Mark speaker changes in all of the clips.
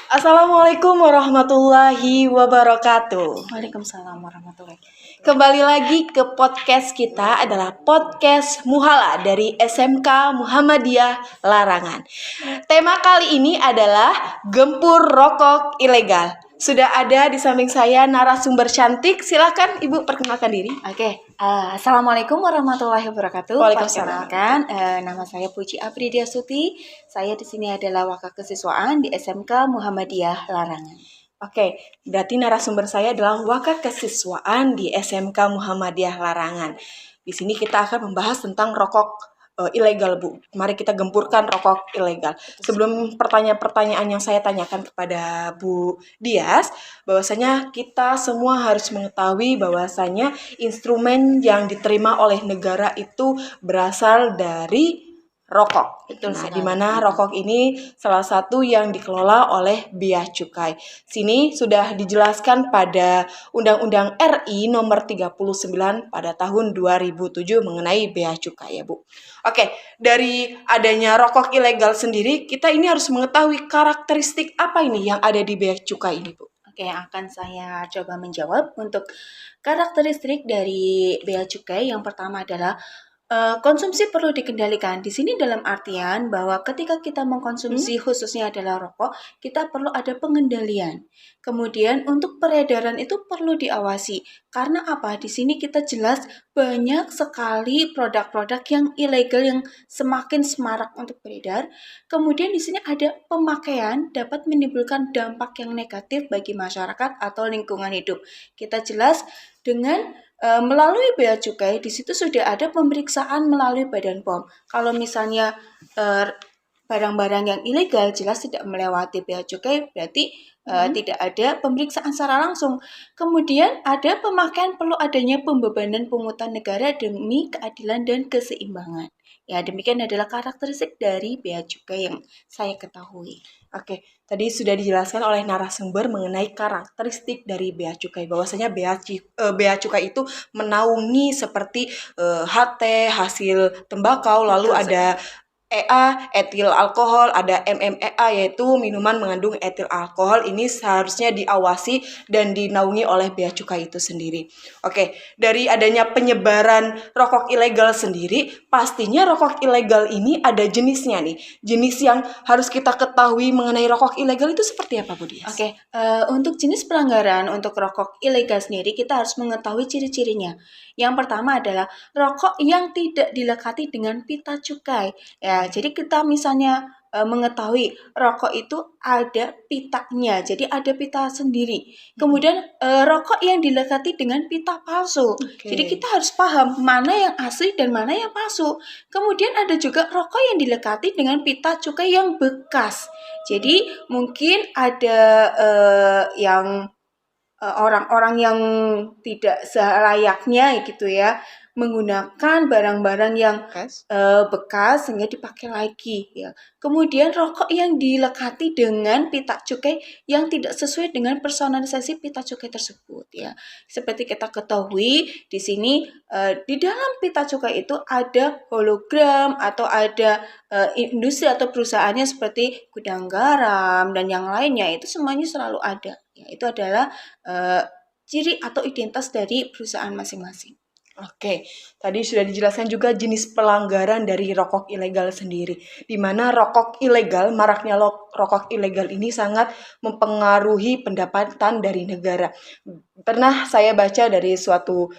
Speaker 1: Assalamualaikum warahmatullahi wabarakatuh.
Speaker 2: Waalaikumsalam warahmatullahi wabarakatuh.
Speaker 1: Kembali lagi ke podcast kita adalah podcast Muhala dari SMK Muhammadiyah Larangan. Tema kali ini adalah gempur rokok ilegal. Sudah ada di samping saya narasumber cantik. Silakan Ibu perkenalkan diri.
Speaker 2: Oke, Assalamualaikum warahmatullahi wabarakatuh.
Speaker 1: Waalaikumsalam.
Speaker 2: Perkenalkan, nama saya Puji Apridia Suti. Saya di sini adalah wakil kesiswaan di SMK Muhammadiyah Larangan.
Speaker 1: Oke, berarti narasumber saya adalah wakil kesiswaan di SMK Muhammadiyah Larangan. Di sini kita akan membahas tentang rokok ilegal, Bu. Mari kita gempurkan rokok ilegal. Sebelum pertanyaan-pertanyaan yang saya tanyakan kepada Bu Dias, bahwasanya kita semua harus mengetahui bahwasanya instrumen yang diterima oleh negara itu berasal dari rokok.
Speaker 2: Betul
Speaker 1: Nah,
Speaker 2: sekali.
Speaker 1: di mana rokok ini salah satu yang dikelola oleh Bea Cukai. Sini sudah dijelaskan pada Undang-Undang RI nomor 39 pada tahun 2007 mengenai Bea Cukai ya, Bu. Oke, dari adanya rokok ilegal sendiri, kita ini harus mengetahui karakteristik apa ini yang ada di Bea Cukai ini, Bu.
Speaker 2: Oke, akan saya coba menjawab untuk karakteristik dari bea cukai. Yang pertama adalah konsumsi perlu dikendalikan. Di sini dalam artian bahwa ketika kita mengkonsumsi khususnya adalah rokok, kita perlu ada pengendalian. Kemudian untuk peredaran itu perlu diawasi. Karena apa? Di sini kita jelas banyak sekali produk-produk yang ilegal yang semakin semarak untuk beredar. Kemudian di sini ada pemakaian dapat menimbulkan dampak yang negatif bagi masyarakat atau lingkungan hidup. Kita jelas dengan melalui bea cukai, di situ sudah ada pemeriksaan melalui Badan POM. Kalau misalnya barang-barang yang ilegal jelas tidak melewati bea cukai, berarti tidak ada pemeriksaan secara langsung. Kemudian ada pemakaian perlu adanya pembebanan pungutan negara demi keadilan dan keseimbangan. Ya, demikian adalah karakteristik dari bea cukai yang saya ketahui.
Speaker 1: Oke, tadi sudah dijelaskan oleh narasumber mengenai karakteristik dari bea cukai. Bahwasanya bea cukai itu menaungi seperti HT, hasil tembakau, lalu
Speaker 2: Betul
Speaker 1: ada etil alkohol, ada MMA yaitu minuman mengandung etil alkohol. Ini seharusnya diawasi dan dinaungi oleh bea cukai itu sendiri. Oke, dari adanya penyebaran rokok ilegal sendiri, pastinya rokok ilegal ini ada jenisnya nih. Jenis yang harus kita ketahui mengenai rokok ilegal itu seperti apa, Bu Dias?
Speaker 2: Oke, untuk jenis pelanggaran untuk rokok ilegal sendiri kita harus mengetahui ciri-cirinya. Yang pertama adalah rokok yang tidak dilekati dengan pita cukai. Ya, jadi kita misalnya mengetahui rokok itu ada pitanya, jadi ada pita sendiri. Kemudian rokok yang dilekati dengan pita palsu. Jadi kita harus paham mana yang asli dan mana yang palsu. Kemudian ada juga rokok yang dilekati dengan pita cukai yang bekas. Jadi mungkin ada yang orang-orang yang tidak selayaknya gitu ya menggunakan barang-barang yang bekas sehingga dipakai lagi ya. Kemudian rokok yang dilekati dengan pita cukai yang tidak sesuai dengan personalisasi pita cukai tersebut ya. Seperti kita ketahui di sini di dalam pita cukai itu ada hologram atau ada industri atau perusahaannya seperti gudang garam dan yang lainnya, itu semuanya selalu ada. Ya, itu adalah ciri atau identitas dari perusahaan masing-masing.
Speaker 1: Oke, tadi sudah dijelaskan juga jenis pelanggaran dari rokok ilegal sendiri, di mana rokok ilegal, maraknya rokok ilegal ini sangat mempengaruhi pendapatan dari negara. Pernah saya baca dari suatu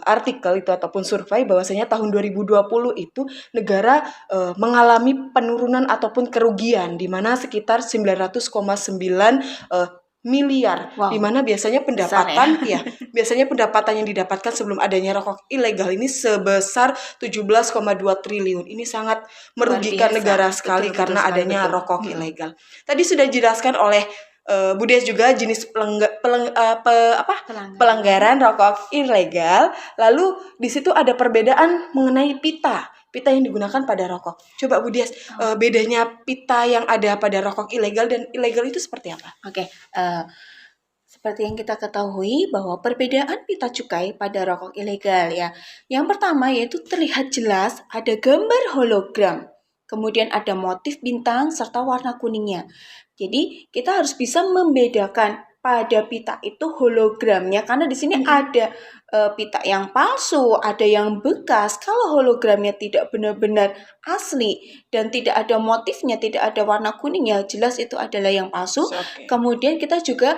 Speaker 1: artikel itu ataupun survei bahwasanya tahun 2020 itu negara mengalami penurunan ataupun kerugian di mana sekitar 900,9 miliar,
Speaker 2: Wow,
Speaker 1: di mana biasanya pendapatan biasanya pendapatan yang didapatkan sebelum adanya rokok ilegal ini sebesar 17,2 triliun. Ini sangat merugikan negara sekali karena adanya rokok ilegal. Tadi sudah dijelaskan oleh Bu Des juga jenis pelanggaran rokok ilegal. Lalu di situ ada perbedaan mengenai pita yang digunakan pada rokok. Coba Bu Dias, bedanya pita yang ada pada rokok ilegal dan ilegal itu seperti apa?
Speaker 2: Oke, seperti yang kita ketahui bahwa perbedaan pita cukai pada rokok ilegal ya. Yang pertama yaitu terlihat jelas ada gambar hologram. kemudian ada motif bintang serta warna kuningnya. Jadi kita harus bisa membedakan pada pita itu hologramnya karena di sini ada pita yang palsu, ada yang bekas. Kalau hologramnya tidak benar-benar asli dan tidak ada motifnya, tidak ada warna kuning, ya jelas itu adalah yang palsu.
Speaker 1: Oke.
Speaker 2: Kemudian kita juga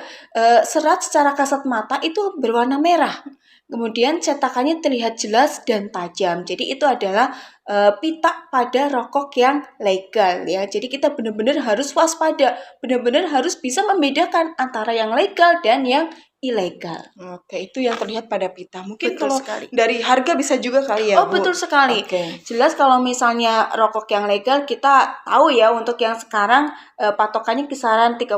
Speaker 2: serat secara kasat mata itu berwarna merah. Kemudian cetakannya terlihat jelas dan tajam. Jadi itu adalah pita pada rokok yang legal ya. Jadi kita benar-benar harus waspada, benar-benar harus bisa membedakan antara yang legal dan yang ilegal.
Speaker 1: Oke, itu yang terlihat pada pita. Mungkin
Speaker 2: Betul
Speaker 1: kalau
Speaker 2: sekali.
Speaker 1: dari harga bisa juga kali ya,
Speaker 2: Oh,
Speaker 1: Bu?
Speaker 2: betul sekali.
Speaker 1: Oke.
Speaker 2: Jelas kalau misalnya rokok yang legal kita tahu ya untuk yang sekarang patokannya kisaran 30.000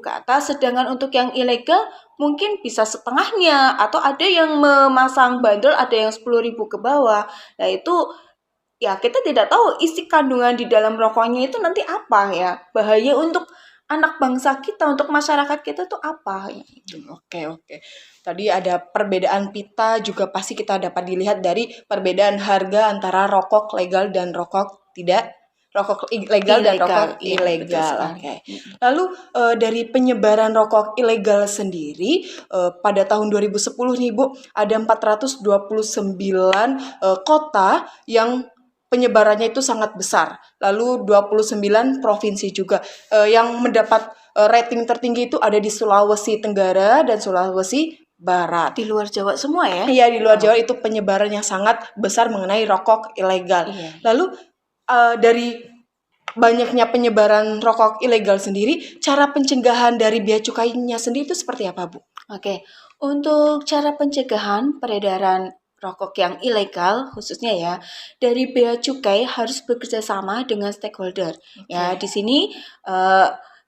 Speaker 2: ke atas, sedangkan untuk yang ilegal mungkin bisa setengahnya atau ada yang memasang bandrol ada yang 10.000 ke bawah. Nah, itu ya kita tidak tahu isi kandungan di dalam rokoknya itu nanti apa ya. Bahaya untuk anak bangsa kita, untuk masyarakat kita tuh apa ya.
Speaker 1: Oke. Tadi ada perbedaan pita juga pasti kita dapat dilihat dari perbedaan harga antara rokok legal dan rokok tidak, rokok legal dan rokok
Speaker 2: Iya, betul
Speaker 1: ilegal.
Speaker 2: sekali.
Speaker 1: Oke. Lalu dari penyebaran rokok ilegal sendiri pada tahun 2010 nih Bu, ada 429 kota yang penyebarannya itu sangat besar. Lalu 29 provinsi juga yang mendapat rating tertinggi itu ada di Sulawesi Tenggara dan Sulawesi Barat.
Speaker 2: Di luar Jawa semua ya?
Speaker 1: Iya, di luar Jawa itu penyebaran yang sangat besar mengenai rokok ilegal.
Speaker 2: Iya.
Speaker 1: Lalu dari banyaknya penyebaran rokok ilegal sendiri, cara pencegahan dari bea cukainya sendiri itu seperti apa, Bu?
Speaker 2: Oke, untuk cara pencegahan peredaran rokok yang ilegal khususnya ya, dari bea cukai harus bekerja sama dengan stakeholder. Ya, di sini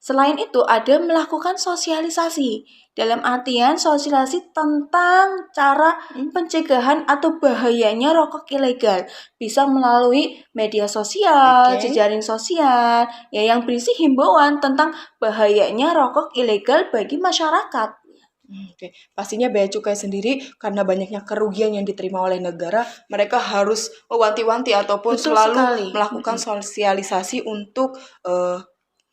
Speaker 2: selain itu ada melakukan sosialisasi. Dalam artian sosialisasi tentang cara pencegahan atau bahayanya rokok ilegal. Bisa melalui media sosial,
Speaker 1: Oke.
Speaker 2: jejaring sosial, ya yang berisi himbauan tentang bahayanya rokok ilegal bagi masyarakat.
Speaker 1: Oke, pastinya bea cukai sendiri karena banyaknya kerugian yang diterima oleh negara, mereka harus mewanti-wanti ataupun
Speaker 2: Betul
Speaker 1: selalu
Speaker 2: sekali.
Speaker 1: melakukan sosialisasi untuk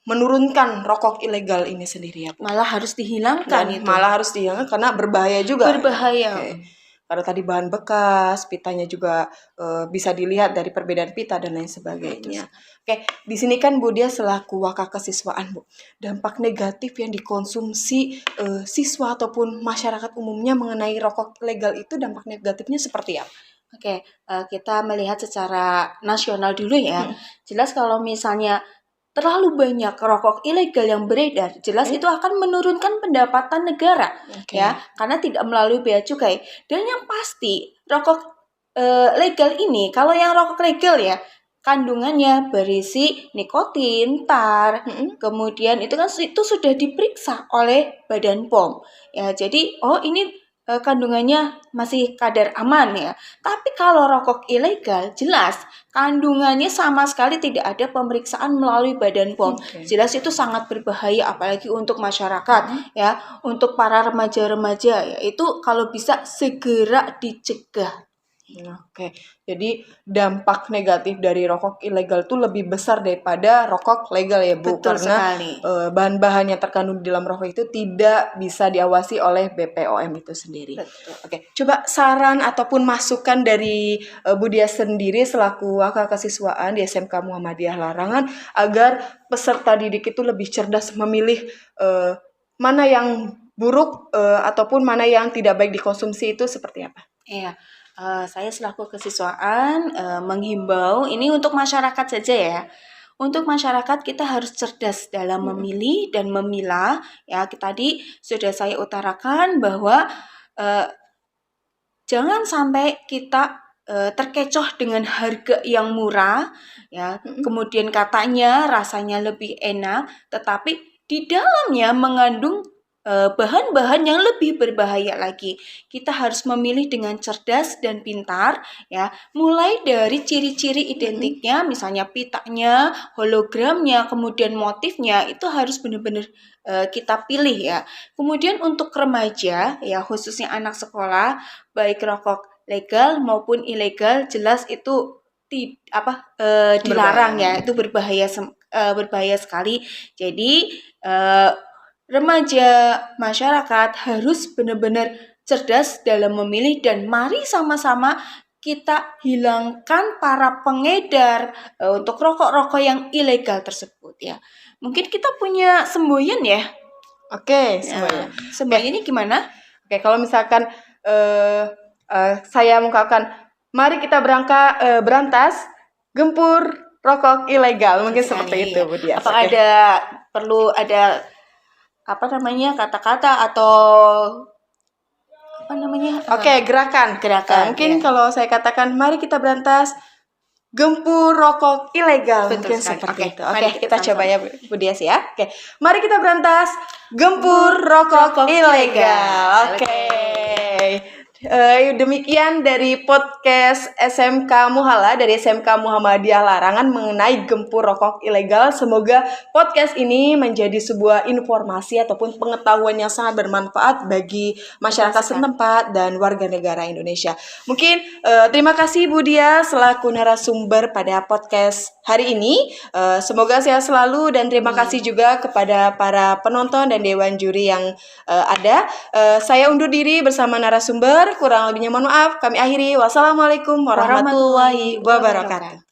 Speaker 1: menurunkan rokok ilegal ini sendiri ya, Bu.
Speaker 2: Malah harus dihilangkan
Speaker 1: Dan
Speaker 2: itu.
Speaker 1: malah harus dihilangkan karena berbahaya juga.
Speaker 2: Berbahaya.
Speaker 1: Oke. Karena tadi bahan bekas, pitanya juga bisa dilihat dari perbedaan pita dan lain sebagainya. Oke, di sini kan Bu Dia selaku wakil kesiswaan, Bu. Dampak negatif yang dikonsumsi siswa ataupun masyarakat umumnya mengenai rokok ilegal itu dampak negatifnya seperti apa?
Speaker 2: Oke, kita melihat secara nasional dulu ya. Jelas kalau misalnya terlalu banyak rokok ilegal yang beredar, jelas itu akan menurunkan pendapatan negara, ya, karena tidak melalui bea cukai. Dan yang pasti rokok legal ini, kalau yang rokok legal ya, kandungannya berisi nikotin, tar, kemudian itu kan itu sudah diperiksa oleh Badan POM. Ya, jadi ini kandungannya masih kadar aman ya. Tapi kalau rokok ilegal jelas kandungannya sama sekali tidak ada pemeriksaan melalui Badan POM. Jelas itu sangat berbahaya apalagi untuk masyarakat ya, untuk para remaja-remaja ya. Itu kalau bisa segera dicegah.
Speaker 1: Oke, jadi dampak negatif dari rokok ilegal itu lebih besar daripada rokok legal ya Bu.
Speaker 2: Betul
Speaker 1: karena
Speaker 2: sekali.
Speaker 1: bahan-bahan yang terkandung di dalam rokok itu tidak bisa diawasi oleh BPOM itu sendiri.
Speaker 2: Betul.
Speaker 1: Oke, coba saran ataupun masukan dari Bu Dia sendiri selaku wakil kesiswaan di SMK Muhammadiyah Larangan agar peserta didik itu lebih cerdas memilih mana yang buruk ataupun mana yang tidak baik dikonsumsi itu seperti apa?
Speaker 2: Iya. Saya selaku kesiswaan menghimbau ini untuk masyarakat saja ya. Untuk masyarakat kita harus cerdas dalam memilih dan memilah. Ya, tadi sudah saya utarakan bahwa jangan sampai kita terkecoh dengan harga yang murah, ya. Kemudian katanya rasanya lebih enak, tetapi di dalamnya mengandung bahan-bahan yang lebih berbahaya lagi. Kita harus memilih dengan cerdas dan pintar ya, mulai dari ciri-ciri identiknya, misalnya pitanya, hologramnya, kemudian motifnya itu harus benar-benar kita pilih ya. Kemudian untuk remaja ya, khususnya anak sekolah, baik rokok legal maupun ilegal jelas itu dilarang ya, itu berbahaya sekali. Jadi remaja masyarakat harus benar-benar cerdas dalam memilih, dan mari sama-sama kita hilangkan para pengedar untuk rokok-rokok yang ilegal tersebut ya. Mungkin kita punya semboyan ya.
Speaker 1: Oke, semuanya.
Speaker 2: Semboyannya gimana?
Speaker 1: Oke, kalau misalkan saya mengungkapkan, mari kita berantas gempur rokok ilegal, mungkin seperti itu, Bu Dias.
Speaker 2: Apa perlu ada kata-kata atau
Speaker 1: Oke, gerakan. Mungkin kalau saya katakan, mari kita berantas gempur rokok ilegal.
Speaker 2: Betul
Speaker 1: Mungkin
Speaker 2: sekali.
Speaker 1: seperti
Speaker 2: Oke,
Speaker 1: itu.
Speaker 2: mari
Speaker 1: Oke,
Speaker 2: kita
Speaker 1: kita coba ya, Bu Dias ya. Oke, mari kita berantas gempur rokok ilegal. Oke. Demikian dari podcast SMK Muhala dari SMK Muhammadiyah Larangan mengenai gempur rokok ilegal. Semoga podcast ini menjadi sebuah informasi ataupun pengetahuan yang sangat bermanfaat bagi masyarakat setempat dan warga negara Indonesia. Mungkin terima kasih Bu Dia selaku narasumber pada podcast hari ini. Semoga sehat selalu, dan terima kasih juga kepada para penonton dan dewan juri yang ada. Saya undur diri bersama narasumber. Kurang lebihnya mohon maaf. Kami akhiri. Wassalamualaikum warahmatullahi wabarakatuh.